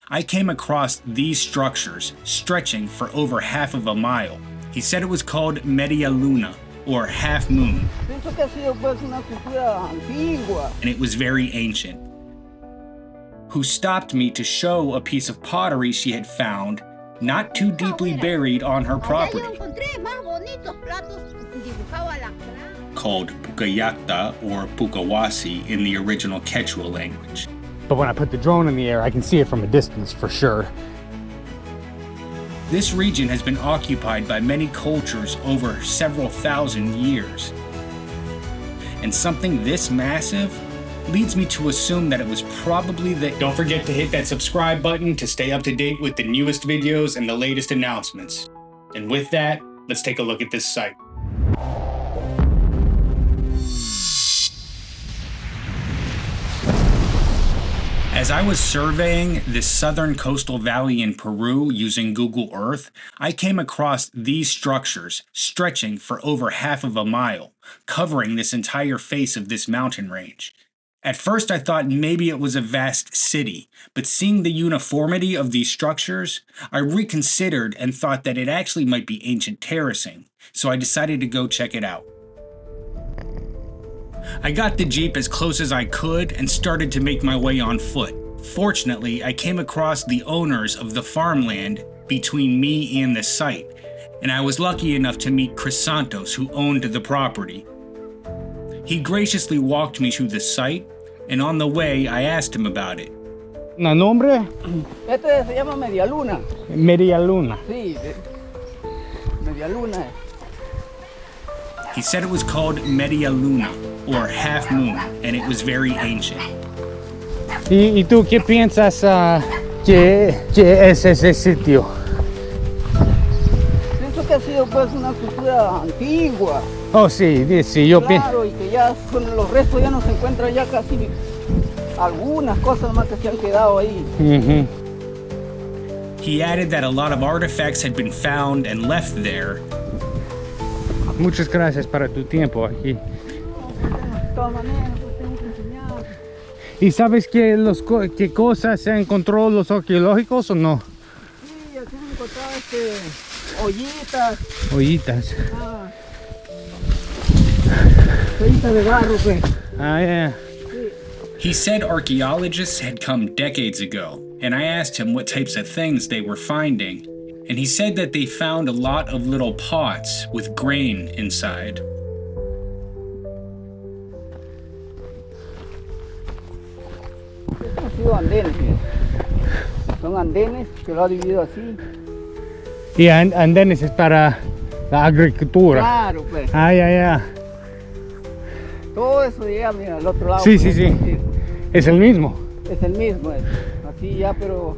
I came across these structures stretching for over half of a mile. He said it was called Media Luna, or half moon, and it was very ancient. Who stopped me to show a piece of pottery she had found not too deeply buried on her property, called Pukayakta or Pukawasi in the original Quechua language. But when I put the drone in the air, I can see it from a distance for sure. This region has been occupied by many cultures over several thousand years. And something this massive leads me to assume that it was probably the... Don't forget to hit that subscribe button to stay up to date with the newest videos and the latest announcements. And with that, let's take a look at this site. As I was surveying this southern coastal valley in Peru using Google Earth, I came across these structures stretching for over half of a mile, covering this entire face of this mountain range. At first I thought maybe it was a vast city, but seeing the uniformity of these structures, I reconsidered and thought that it actually might be ancient terracing, so I decided to go check it out. I got the Jeep as close as I could and started to make my way on foot. Fortunately, I came across the owners of the farmland between me and the site, and I was lucky enough to meet Crisantos, who owned the property. He graciously walked me to the site, and on the way, I asked him about it. ¿No nombre? Este se llama Media Luna. Media Luna. Sí, Media Luna. He said it was called Media Luna, or half moon, and it was very ancient. ¿Y tú qué piensas que es ese sitio? Pienso que ha sido pues una cultura antigua. Oh, sí, sí, yo pienso. Claro, y que ya con los restos ya no se encuentran ya casi algunas cosas más que se han quedado ahí. He added that a lot of artifacts had been found and left there. Muchas gracias para tu tiempo aquí. De todas maneras, pues tengo que enseñar. ¿Y sabes qué cosas se encontró los arqueológicos o no? Sí, aquí han encontrado ollitas. Ollitas. Ollitas de barro, pues. Ah, yeah. He said archaeologists had come decades ago, and I asked him what types of things they were finding, and he said that they found a lot of little pots with grain inside. Estos han sido andenes, son andenes que lo ha dividido así. Y andenes es para la agricultura. Claro, pues. Ah, ya. Todo eso llega, mira, al otro lado. Sí, pues, sí. Es el mismo. Es el mismo, así ya, pero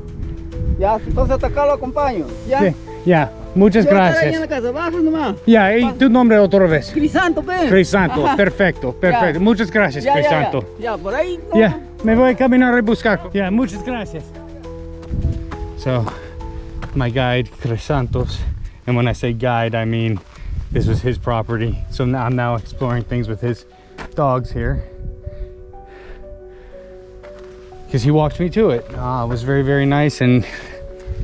ya, entonces hasta acá lo acompaño, ¿ya? Sí, ya, muchas Yo estaré ahí en gracias. la casa, bajas nomás. Ya, ¿y tu nombre otra vez? Crisanto, pues. Crisanto, Ajá. perfecto. Ya. Muchas gracias, Ya, Crisanto. Ya, por ahí. No. Ya, me voy a caminar a buscar. Ya, muchas gracias. So, my guide, Crisantos, and when I say guide, I mean this was his property. So now I'm now exploring things with his dogs here. Because he walked me to it. It was very, very nice, and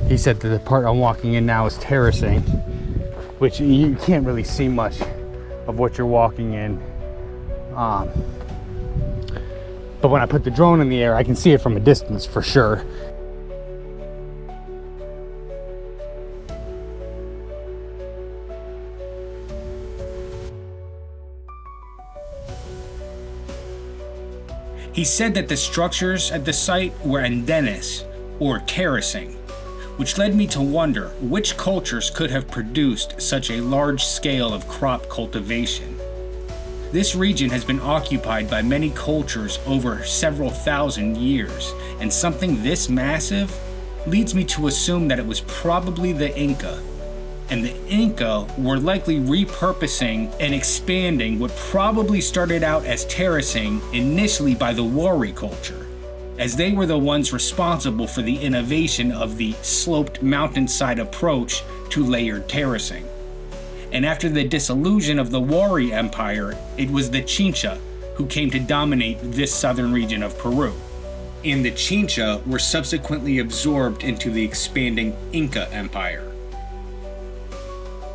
he said that the part I'm walking in now is terracing, which you can't really see much of what you're walking in. But when I put the drone in the air, I can see it from a distance for sure. He said that the structures at the site were andenes, or terracing, which led me to wonder which cultures could have produced such a large scale of crop cultivation. This region has been occupied by many cultures over several thousand years, and something this massive leads me to assume that it was probably the Inca. And the Inca were likely repurposing and expanding what probably started out as terracing initially by the Wari culture, as they were the ones responsible for the innovation of the sloped mountainside approach to layered terracing. And after the dissolution of the Wari Empire, it was the Chincha who came to dominate this southern region of Peru. and the Chincha were subsequently absorbed into the expanding Inca Empire.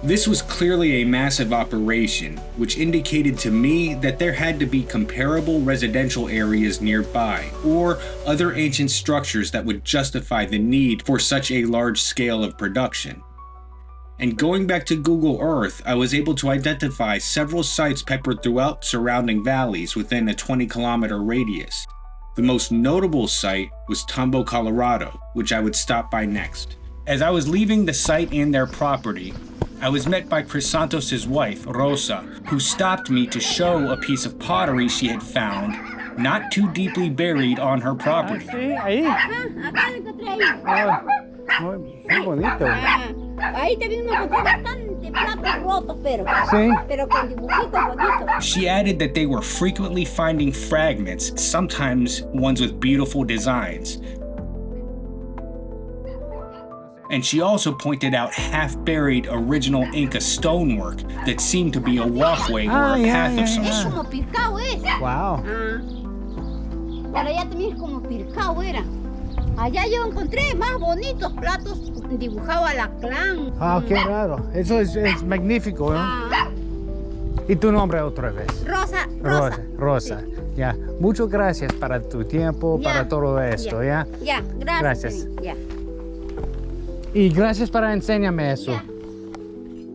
This was clearly a massive operation, which indicated to me that there had to be comparable residential areas nearby, or other ancient structures that would justify the need for such a large scale of production. And going back to Google Earth, I was able to identify several sites peppered throughout surrounding valleys within a 20-kilometer radius. The most notable site was Tambo Colorado, which I would stop by next. As I was leaving the site and their property, I was met by Crisantos' wife, Rosa, who stopped me to show a piece of pottery she had found not too deeply buried on her property. Sí, ahí. Acá lo encontré ahí. Muy bonito. Ahí también me encontré bastante platos rotos, Sí. pero con dibujitos bonitos. She added that they were frequently finding fragments, sometimes ones with beautiful designs. And she also pointed out half-buried original Inca stonework that seemed to be a walkway or a path of some Es sort. como pircao es. Wow. Pero allá también es como pircao era. Allá yo encontré más bonitos platos dibujados alacrán. Ah, qué raro. Eso es magnífico, ¿no? Ah, ¿Y tu nombre otra vez? Rosa. Rosa. Ya. Muchas gracias para tu tiempo, Ya. para todo esto, ¿ya? Ya, gracias. Gracias. Ya. Y gracias para enseñarme eso. Ya.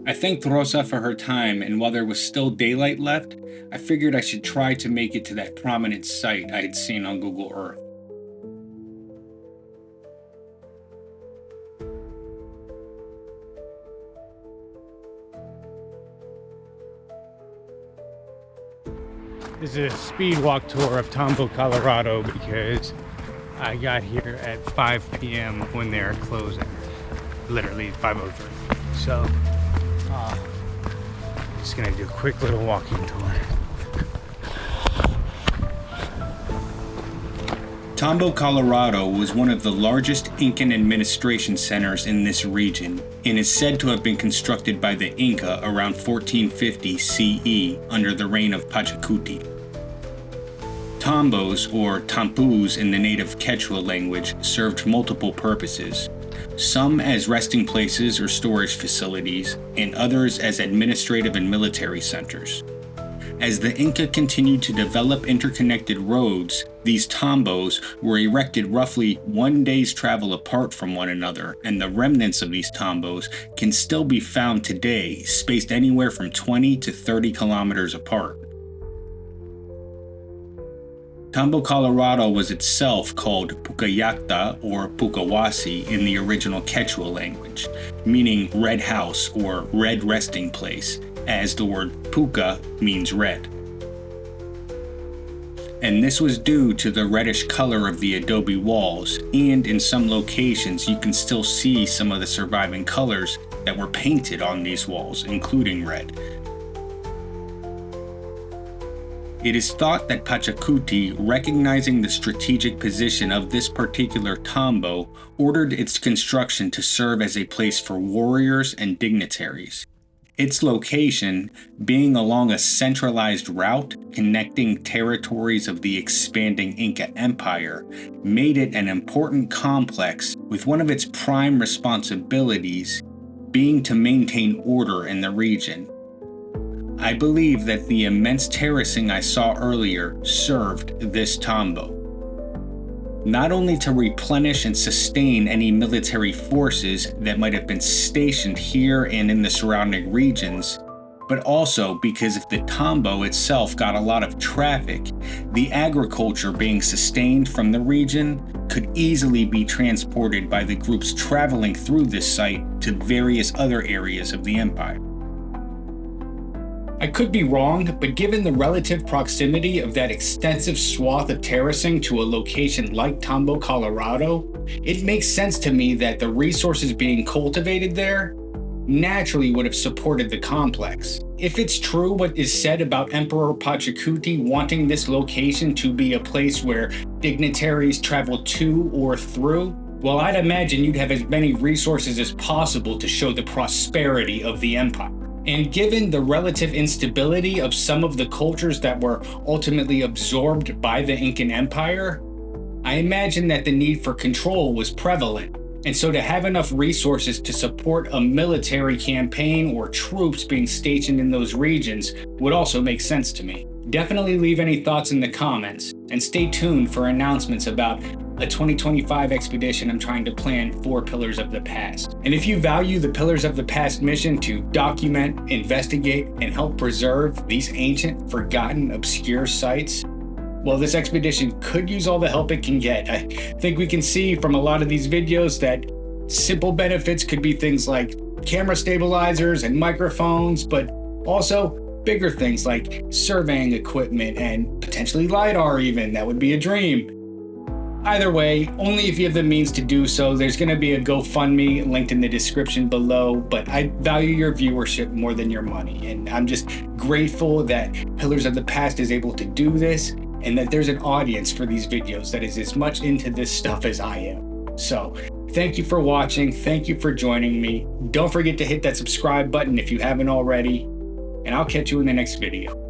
I thanked Rosa for her time, and while there was still daylight left, I figured I should try to make it to that prominent site I had seen on Google Earth. This is a speed walk tour of Tambo, Colorado, because I got here at 5 p.m. when they're closing. Literally 5:03. So, just gonna do a quick little walking tour. Tambo, Colorado was one of the largest Incan administration centers in this region and is said to have been constructed by the Inca around 1450 CE under the reign of Pachacuti. Tambos, or tampus in the native Quechua language, served multiple purposes, some as resting places or storage facilities, and others as administrative and military centers. As the Inca continued to develop interconnected roads, these tambos were erected roughly one day's travel apart from one another, and the remnants of these tambos can still be found today, spaced anywhere from 20 to 30 kilometers apart. Tambo, Colorado was itself called Pucallacta or Pucawasi in the original Quechua language, meaning red house or red resting place, as the word puca means red. And this was due to the reddish color of the adobe walls, and in some locations you can still see some of the surviving colors that were painted on these walls, including red. It is thought that Pachacuti, recognizing the strategic position of this particular tambo, ordered its construction to serve as a place for warriors and dignitaries. Its location, being along a centralized route connecting territories of the expanding Inca Empire, made it an important complex with one of its prime responsibilities being to maintain order in the region. I believe that the immense terracing I saw earlier served this tambo, not only to replenish and sustain any military forces that might have been stationed here and in the surrounding regions, but also because if the tambo itself got a lot of traffic, the agriculture being sustained from the region could easily be transported by the groups traveling through this site to various other areas of the empire. I could be wrong, but given the relative proximity of that extensive swath of terracing to a location like Tambo, Colorado, it makes sense to me that the resources being cultivated there naturally would have supported the complex. If it's true what is said about Emperor Pachacuti wanting this location to be a place where dignitaries travel to or through, well, I'd imagine you'd have as many resources as possible to show the prosperity of the empire. And given the relative instability of some of the cultures that were ultimately absorbed by the Incan Empire, I imagine that the need for control was prevalent, and so to have enough resources to support a military campaign or troops being stationed in those regions would also make sense to me. Definitely leave any thoughts in the comments, and stay tuned for announcements about a 2025 expedition I'm trying to plan for Pillars of the Past. And if you value the Pillars of the Past mission to document, investigate, and help preserve these ancient, forgotten, obscure sites, well, this expedition could use all the help it can get. I think we can see from a lot of these videos that simple benefits could be things like camera stabilizers and microphones, but also bigger things like surveying equipment and potentially LiDAR even. That would be a dream. Either way, only if you have the means to do so. There's going to be a GoFundMe linked in the description below, but I value your viewership more than your money. And I'm just grateful that Pillars of the Past is able to do this, and that there's an audience for these videos that is as much into this stuff as I am. So thank you for watching. Thank you for joining me. Don't forget to hit that subscribe button if you haven't already, and I'll catch you in the next video.